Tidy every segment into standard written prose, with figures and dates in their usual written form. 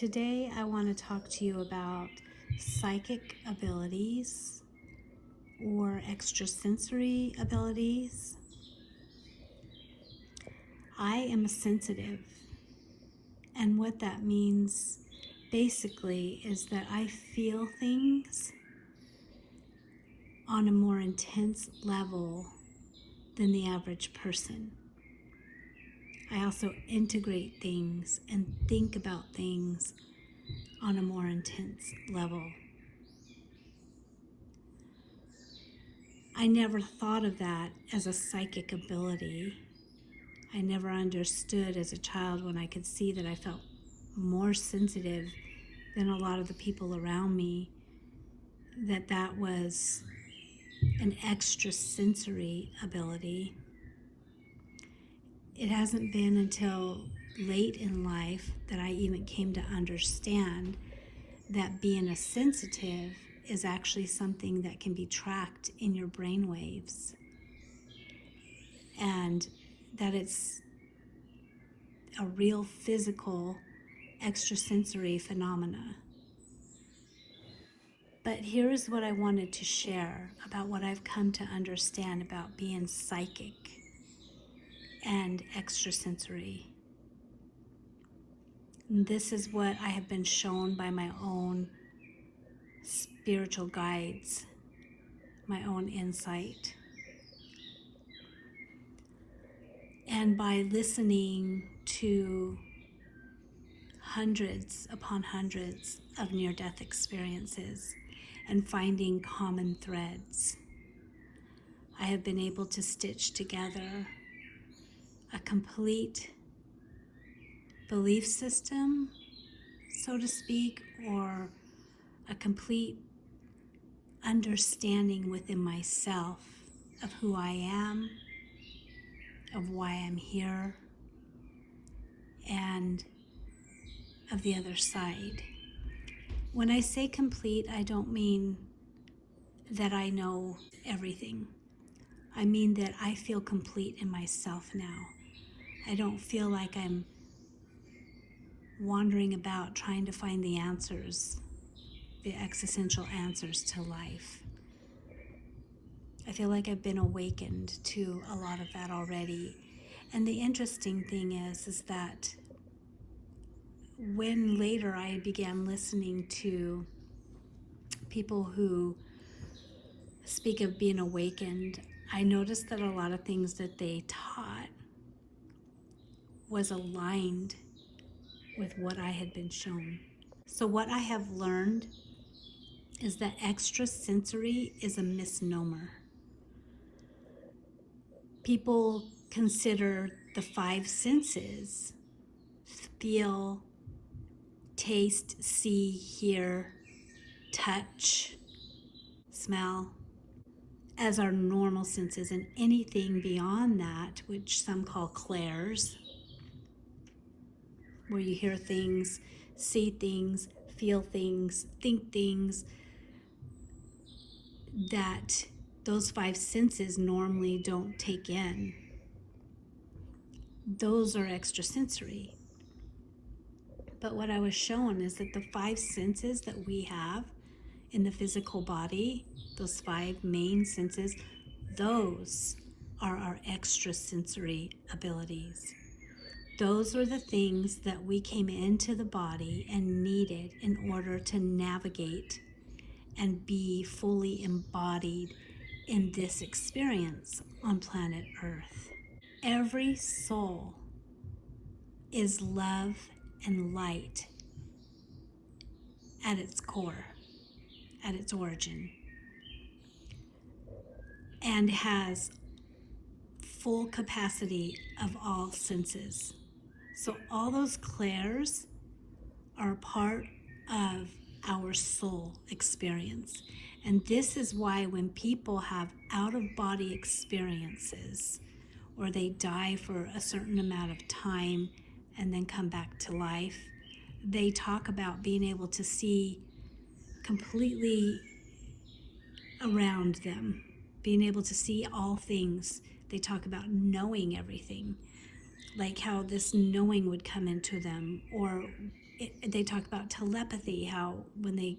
Today I want to talk to you about psychic abilities or extrasensory abilities. I am sensitive, and what that means basically is that I feel things on a more intense level than the average person. I also integrate things and think about things on a more intense level. I never thought of that as a psychic ability. I never understood as a child when I could see that I felt more sensitive than a lot of the people around me, that was an extrasensory ability. It hasn't been until late in life that I even came to understand that being a sensitive is actually something that can be tracked in your brain waves, and that it's a real physical extrasensory phenomena. But here's what I wanted to share about what I've come to understand about being psychic and extrasensory. And this is what I have been shown by my own spiritual guides, my own insight. And by listening to hundreds upon hundreds of near-death experiences and finding common threads, I have been able to stitch together a complete belief system, so to speak, or a complete understanding within myself of who I am, of why I'm here, and of the other side. When I say complete, I don't mean that I know everything. I mean that I feel complete in myself now. I don't feel like I'm wandering about trying to find the answers, the existential answers to life. I feel like I've been awakened to a lot of that already. And the interesting thing is that when later I began listening to people who speak of being awakened, I noticed that a lot of things that they taught was aligned with what I had been shown. So what I have learned is that extrasensory is a misnomer. People consider the five senses: feel, taste, see, hear, touch, smell, as our normal senses, and anything beyond that, which some call clairs, where you hear things, see things, feel things, think things, that those five senses normally don't take in. Those are extrasensory. But what I was shown is that the five senses that we have in the physical body, those five main senses, those are our extrasensory abilities. Those are the things that we came into the body and needed in order to navigate and be fully embodied in this experience on planet Earth. Every soul is love and light at its core, at its origin, and has full capacity of all senses. So all those clairs are part of our soul experience. And this is why when people have out-of-body experiences, or they die for a certain amount of time and then come back to life, they talk about being able to see completely around them, being able to see all things. They talk about knowing everything. like how this knowing would come into them, or they talk about telepathy, how when they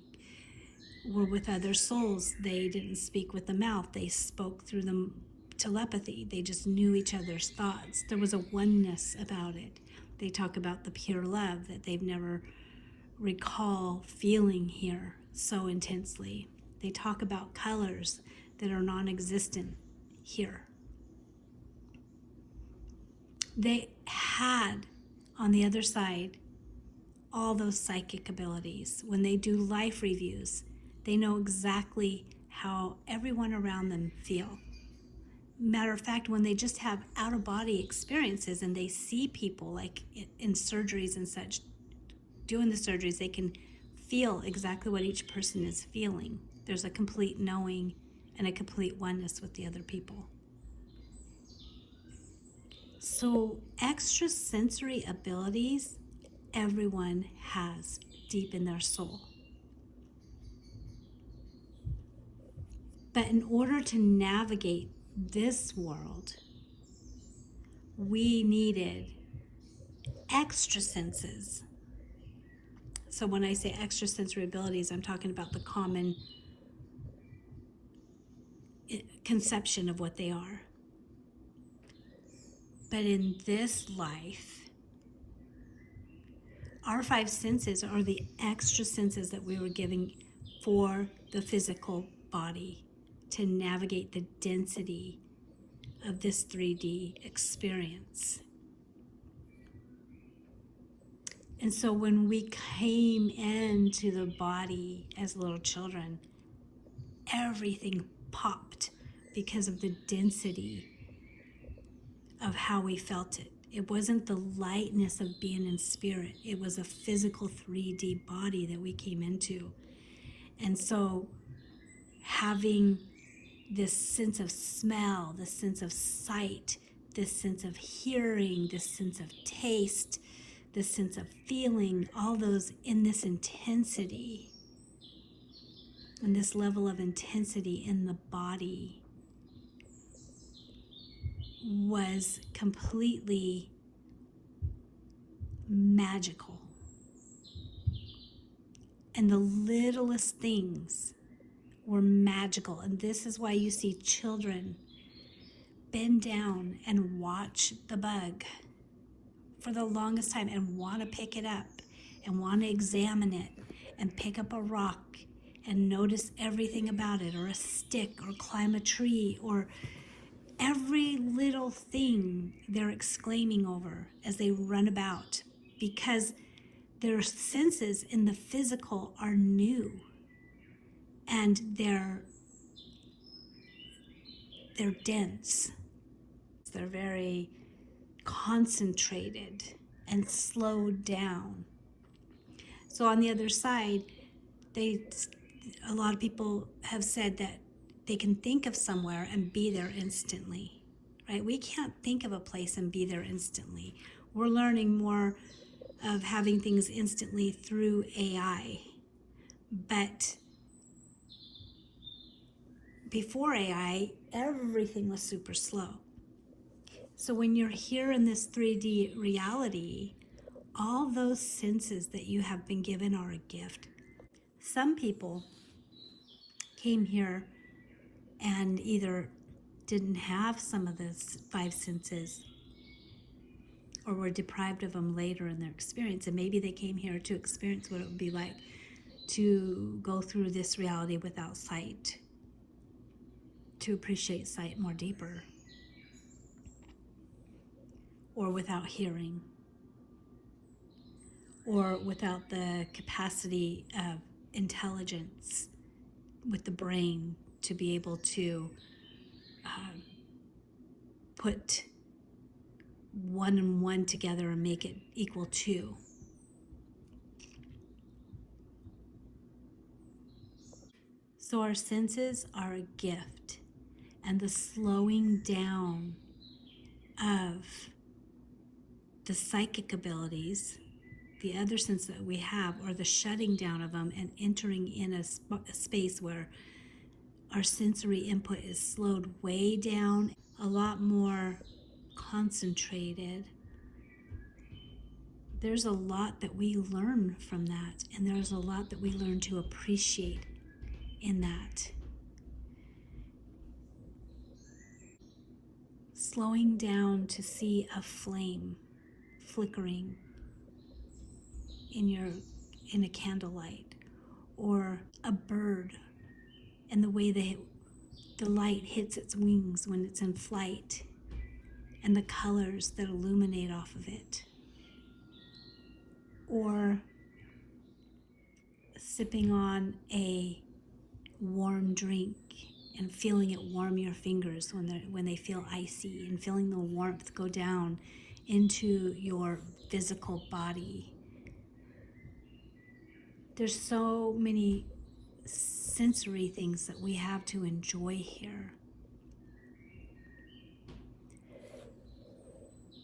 were with other souls, they didn't speak with the mouth, they spoke through the telepathy. They just knew each other's thoughts. There was a oneness about it. They talk about the pure love that they've never recall feeling here so intensely. They talk about colors that are non-existent here. They had on the other side all those psychic abilities. When they do life reviews, they know exactly how everyone around them feel. Matter of fact, when they just have out of body experiences and they see people like in surgeries and such, doing the surgeries, they can feel exactly what each person is feeling. There's a complete knowing and a complete oneness with the other people. So, extrasensory abilities, everyone has deep in their soul. But in order to navigate this world, we needed extra senses. So when I say extrasensory abilities, I'm talking about the common conception of what they are. But in this life, our five senses are the extra senses that we were giving for the physical body to navigate the density of this 3D experience. And so when we came into the body as little children, everything popped because of the density of how we felt it. It wasn't the lightness of being in spirit. It was a physical 3D body that we came into. And so having this sense of smell, this sense of sight, this sense of hearing, this sense of taste, this sense of feeling, all those in this intensity, and this level of intensity in the body was completely magical. And the littlest things were magical. And this is why you see children bend down and watch the bug for the longest time and want to pick it up and want to examine it and pick up a rock and notice everything about it, or a stick, or climb a tree, or every little thing they're exclaiming over as they run about, because their senses in the physical are new and they're dense. They're very concentrated and slowed down. So on the other side, a lot of people have said that they can think of somewhere and be there instantly, right? We can't think of a place and be there instantly. We're learning more of having things instantly through AI. But before AI, everything was super slow. So when you're here in this 3D reality, all those senses that you have been given are a gift. Some people came here and either didn't have some of those five senses or were deprived of them later in their experience. And maybe they came here to experience what it would be like to go through this reality without sight, to appreciate sight more deeper, or without hearing, or without the capacity of intelligence with the brain to be able to put one and one together and make it equal two. So our senses are a gift, and the slowing down of the psychic abilities, the other sense that we have, or the shutting down of them and entering in a space where our sensory input is slowed way down, a lot more concentrated, there's a lot that we learn from that, and there's a lot that we learn to appreciate in that. Slowing down to see a flame flickering in a candlelight, or a bird and the way the light hits its wings when it's in flight, and the colors that illuminate off of it, or sipping on a warm drink and feeling it warm your fingers when they feel icy, and feeling the warmth go down into your physical body. There's so many sensory things that we have to enjoy here.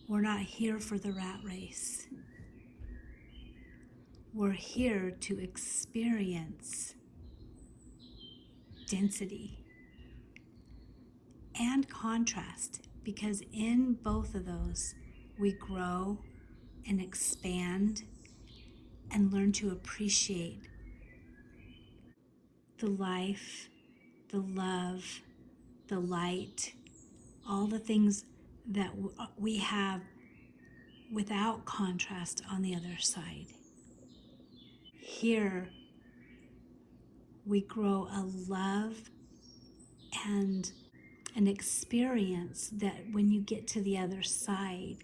We're not here for the rat race. We're here to experience density and contrast, because in both of those we grow and expand and learn to appreciate the life, the love, the light, all the things that we have without contrast on the other side. Here we grow a love and an experience that when you get to the other side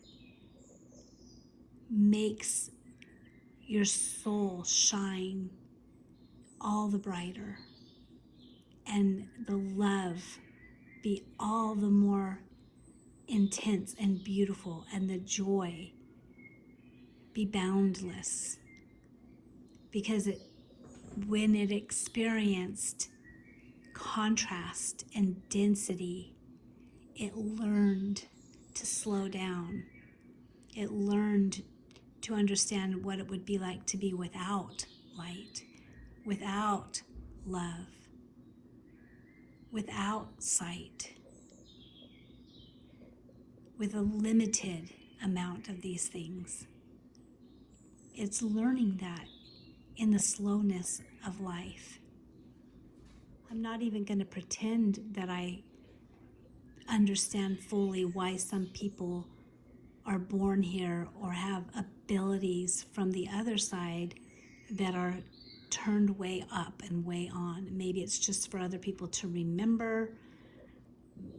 makes your soul shine all the brighter, and the love be all the more intense and beautiful, and the joy be boundless, because when it experienced contrast and density, it learned to slow down. It learned to understand what it would be like to be without light, without love, without sight, with a limited amount of these things. It's learning that in the slowness of life. I'm not even going to pretend that I understand fully why some people are born here or have abilities from the other side that are turned way up and way on. Maybe it's just for other people to remember,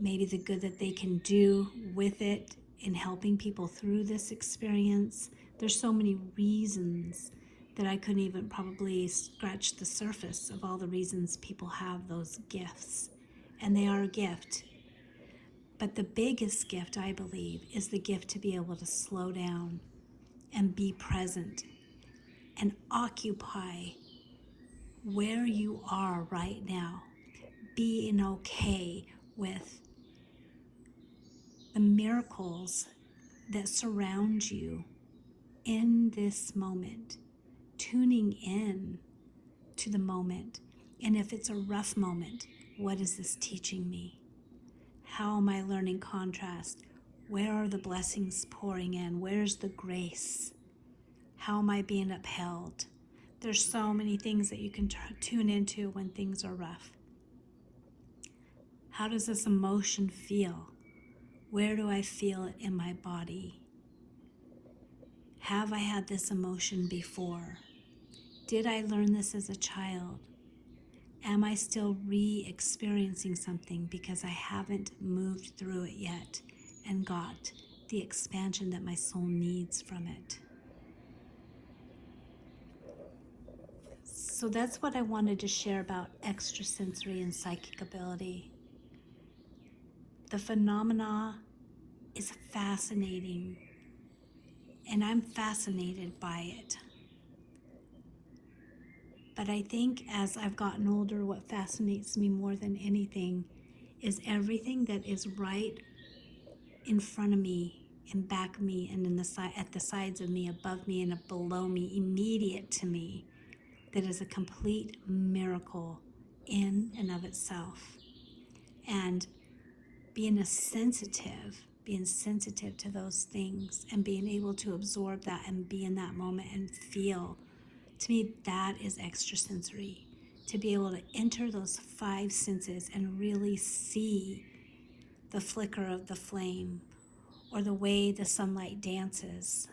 maybe the good that they can do with it in helping people through this experience. There's so many reasons that I couldn't even probably scratch the surface of all the reasons people have those gifts. And they are a gift. But the biggest gift, I believe, is the gift to be able to slow down and be present and occupy where you are right now. Being okay with the miracles that surround you in this moment, tuning in to the moment. And if it's a rough moment, what is this teaching me? How am I learning contrast? Where are the blessings pouring in? Where's the grace? How am I being upheld? There's so many things that you can tune into when things are rough. How does this emotion feel? Where do I feel it in my body? Have I had this emotion before? Did I learn this as a child? Am I still re-experiencing something because I haven't moved through it yet and got the expansion that my soul needs from it? So that's what I wanted to share about extrasensory and psychic ability. The phenomena is fascinating, and I'm fascinated by it. But I think as I've gotten older, what fascinates me more than anything is everything that is right in front of me, in back of me, and at the sides of me, above me, and below me, immediate to me, that is a complete miracle in and of itself. And being a sensitive being sensitive to those things and being able to absorb that and be in that moment and feel. To me, that is extrasensory. To be able to enter those five senses and really see the flicker of the flame or the way the sunlight dances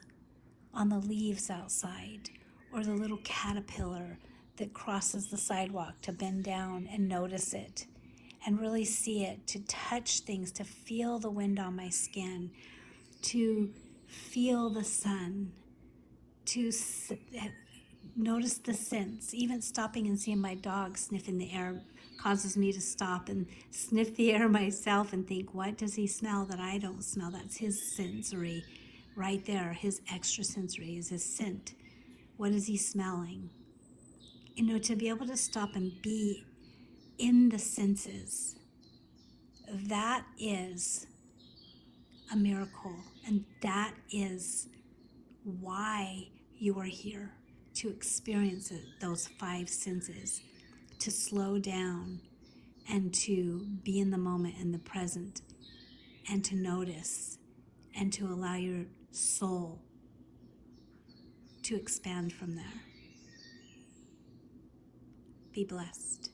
on the leaves outside, or the little caterpillar that crosses the sidewalk, to bend down and notice it and really see it, to touch things, to feel the wind on my skin, to feel the sun, to notice the scents. Even stopping and seeing my dog sniff in the air causes me to stop and sniff the air myself and think, what does he smell that I don't smell? That's his sensory right there. His extrasensory is his scent. What is he smelling? To be able to stop and be in the senses, that is a miracle. And that is why you are here, to experience it, those five senses, to slow down and to be in the moment, in the present, and to notice and to allow your soul to expand from there. Be blessed.